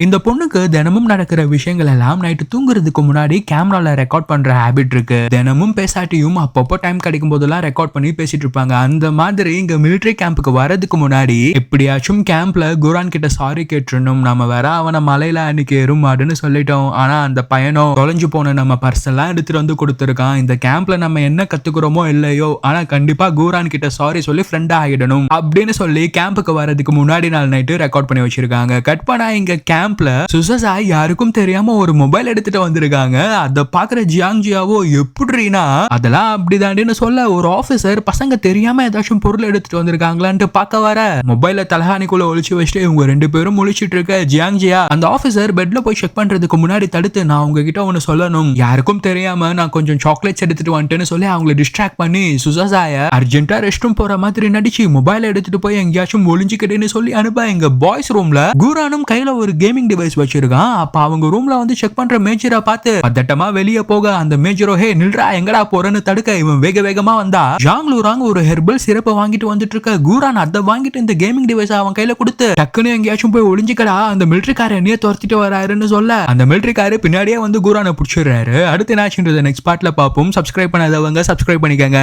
இந்த பொண்ணுக்கு தினமும் நடக்கிற விஷயங்கள் எல்லாம் நைட்டு தூங்குறதுக்கு முன்னாடி கேமரால ரெக்கார்ட் பண்ற ஹேபிட் இருக்கு. தினமும் பேசாட்டியும் அப்பப்போ டைம் கிடைக்கும் போதெல்லாம் ரெக்கார்ட் பண்ணி பேசிட்டு இருப்பாங்க. அந்த மாதிரி இங்க மிலிட்டரி கேம்புக்கு வரதுக்கு முன்னாடி எப்படியாச்சும் கேம்ப்ல குரான் கிட்ட சாரி கேட்டுறணும், நம்ம வேற அவனை மலையில அன்னைக்கு எருமாடுன்னு சொல்லிட்டோம், ஆனா அந்த பையனும் தொலைஞ்சு போன நம்ம பர்ஸ் எல்லாம் எடுத்துட்டு வந்து கொடுத்துருக்கான், இந்த கேம்ப்ல நம்ம என்ன கத்துக்கிறோமோ இல்லையோ ஆனா கண்டிப்பா குரான் கிட்ட சாரி சொல்லி ஃப்ரெண்டா ஆகிடணும் அப்படின்னு சொல்லி கேம்புக்கு வரதுக்கு முன்னாடி நாள் நைட்டு ரெக்கார்ட் பண்ணி வச்சிருக்காங்க. கட் பண்ணா இங்க கேம்ப்ல சுசசாய் யாருக்கும் தெரியாம ஒரு மொபைல் எடுத்துட்டு வந்திருக்காங்க. அத பாக்குற ஜியாங்ஜியாவோ எப்படினா அதெல்லாம் அப்படிதாண்டின்னு சொல்ல, ஒரு ஆபீசர் பசங்க தெரியாம ஏதாச்சும் பொருள் எடுத்துட்டு வந்திருக்காங்களான்னு பார்க்க வர மொபைல தலகாணிக்குள்ள ஒளிச்சு வச்சுட்டு இவங்க ரெண்டு பேரும் முழிச்சிட்டு இருக்க ஜியாங்ஜியா அந்த ஆபீசர் பெட்ல போய் செக் பண்றதுக்கு முன்னாடி தடுத்து, நான் உங்ககிட்ட ஒன்னு சொல்லணும், யாருக்கும் தெரியாம நான் கொஞ்சம் சாக்லேட்ஸ் எடுத்துட்டு வந்துட்டேன்னு சொல்லி அவங்களை டிஸ்ட்ராக்ட் பண்ணி சுசசாய அர்ஜென்ட்டா ரெஸ்ட் ரூம் போற மாதிரி நடிச்சு மொபைல் எடுத்துட்டு போய் எங்கேயாச்சும் ஒளிஞ்சுக்கிட்டேன்னு சொல்லி அனுப்ப எங்க பாய்ஸ் ரூம்ல குரானும் கையில ஒரு கேமிங் டிவைஸ் வச்சிருக்கான். அப்ப அவங்க ரூம்ல வந்து செக் பண்ற மேஜரை பார்த்து பதட்டமா வெளியே போக அந்த மேஜரோ ஹே நில்றா எங்கடா போறன்னு தடுக்க இவன் வேக வேகமா வந்தா ஜாங்லூராங் ஒரு ஹெர்பல் சிறப்பை வாங்கிட்டு வந்துட்டு இருக்க. குரான் அதை வாங்கிட்டு இந்த கேமிங் டிவைஸ் அவன் கையில கொடுத்து டக்குன்னு எங்கேயாச்சும் போய் ஒளிஞ்சுக்கடா, அந்த மிலிட்டரிக்கார என்னையே துரத்திட்டு வராருன்னு சொல்ல அந்த மிலிட்டரிக்காரு பின்னாடியே வந்து குரானை பிடிச்சிடுறாரு. அடுத்து என்னாச்சுன்றத நெக்ஸ்ட் பார்ட்ல பார்ப்போம். சப்ஸ்கிரைப் பண்ணாதவங்க சப்ஸ்கிரைப் பண்ணிக்கங்க.